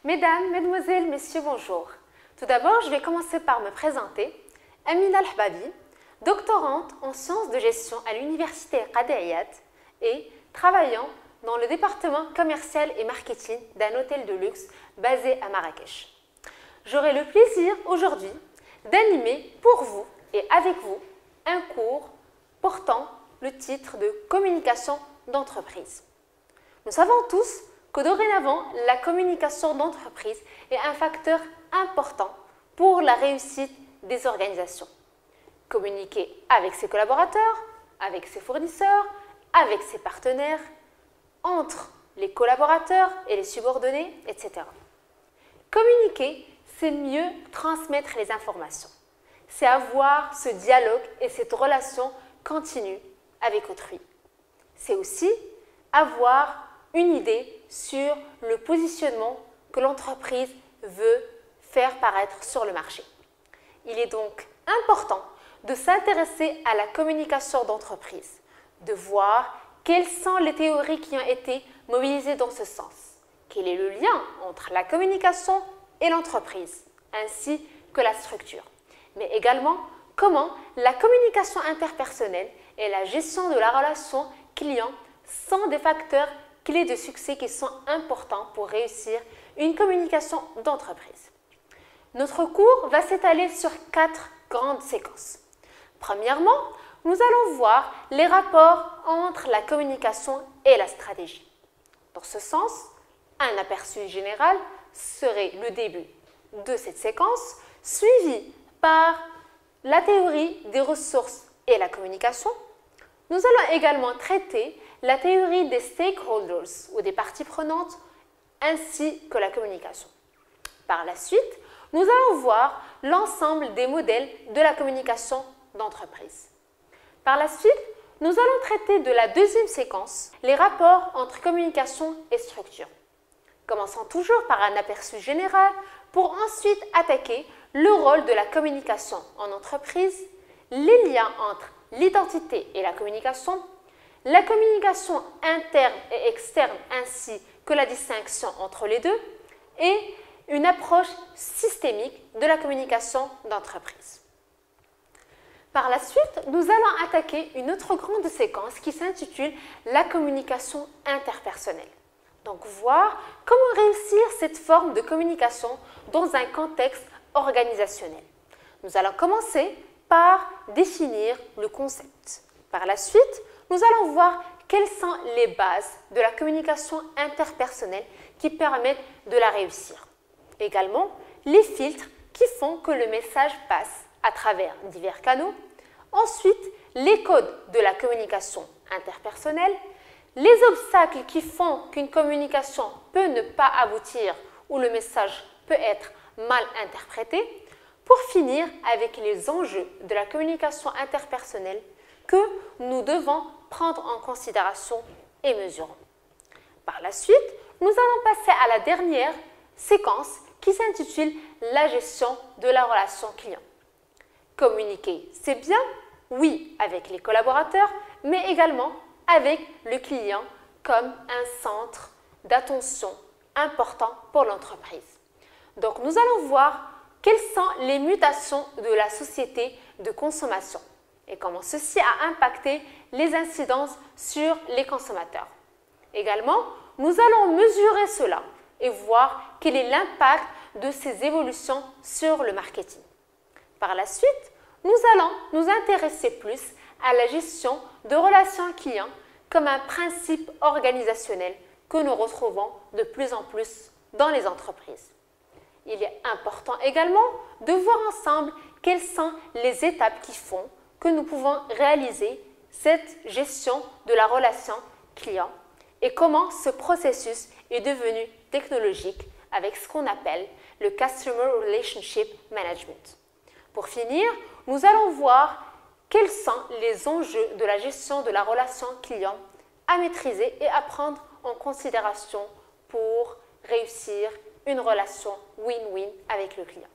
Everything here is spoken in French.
Mesdames, Mesdemoiselles, Messieurs, bonjour. Tout d'abord, je vais commencer par me présenter. Amina Al-Hbabi, doctorante en sciences de gestion à l'université Qadi Ayad et travaillant dans le département commercial et marketing d'un hôtel de luxe basé à Marrakech. J'aurai le plaisir aujourd'hui d'animer pour vous et avec vous un cours portant le titre de communication d'entreprise. Nous savons tous que dorénavant, la communication d'entreprise est un facteur important pour la réussite des organisations. Communiquer avec ses collaborateurs, avec ses fournisseurs, avec ses partenaires, entre les collaborateurs et les subordonnés, etc. Communiquer, c'est mieux transmettre les informations. C'est avoir ce dialogue et cette relation continue avec autrui. C'est aussi avoir une idée sur le positionnement que l'entreprise veut faire paraître sur le marché. Il est donc important de s'intéresser à la communication d'entreprise, de voir quelles sont les théories qui ont été mobilisées dans ce sens, quel est le lien entre la communication et l'entreprise, ainsi que la structure, mais également comment la communication interpersonnelle et la gestion de la relation client sont des facteurs clés de succès qui sont importants pour réussir une communication d'entreprise. Notre cours va s'étaler sur 4 grandes séquences. Premièrement, nous allons voir les rapports entre la communication et la stratégie. Dans ce sens, un aperçu général serait le début de cette séquence, suivi par la théorie des ressources et la communication. Nous allons également traiter la théorie des stakeholders ou des parties prenantes ainsi que la communication. Par la suite, nous allons voir l'ensemble des modèles de la communication d'entreprise. Par la suite, nous allons traiter de la deuxième séquence, les rapports entre communication et structure. Commençons toujours par un aperçu général pour ensuite attaquer le rôle de la communication en entreprise, les liens entre l'identité et la communication interne et externe ainsi que la distinction entre les deux et une approche systémique de la communication d'entreprise. Par la suite, nous allons attaquer une autre grande séquence qui s'intitule la communication interpersonnelle. Donc, voir comment réussir cette forme de communication dans un contexte organisationnel. Nous allons commencer par définir le concept. Par la suite, nous allons voir quelles sont les bases de la communication interpersonnelle qui permettent de la réussir. Également, les filtres qui font que le message passe à travers divers canaux. Ensuite, les codes de la communication interpersonnelle, les obstacles qui font qu'une communication peut ne pas aboutir ou le message peut être mal interprété, pour finir avec les enjeux de la communication interpersonnelle que nous devons prendre en considération et mesurer. Par la suite, nous allons passer à la dernière séquence qui s'intitule la gestion de la relation client. Communiquer, c'est bien, oui, avec les collaborateurs, mais également avec le client comme un centre d'attention important pour l'entreprise. Donc, nous allons voir quelles sont les mutations de la société de consommation et comment ceci a impacté les incidences sur les consommateurs. Également, nous allons mesurer cela et voir quel est l'impact de ces évolutions sur le marketing. Par la suite, nous allons nous intéresser plus à la gestion de relations clients comme un principe organisationnel que nous retrouvons de plus en plus dans les entreprises. Il est important également de voir ensemble quelles sont les étapes qui font que nous pouvons réaliser cette gestion de la relation client et comment ce processus est devenu technologique avec ce qu'on appelle le Customer Relationship Management. Pour finir, nous allons voir quels sont les enjeux de la gestion de la relation client à maîtriser et à prendre en considération pour réussir une relation win-win avec le client.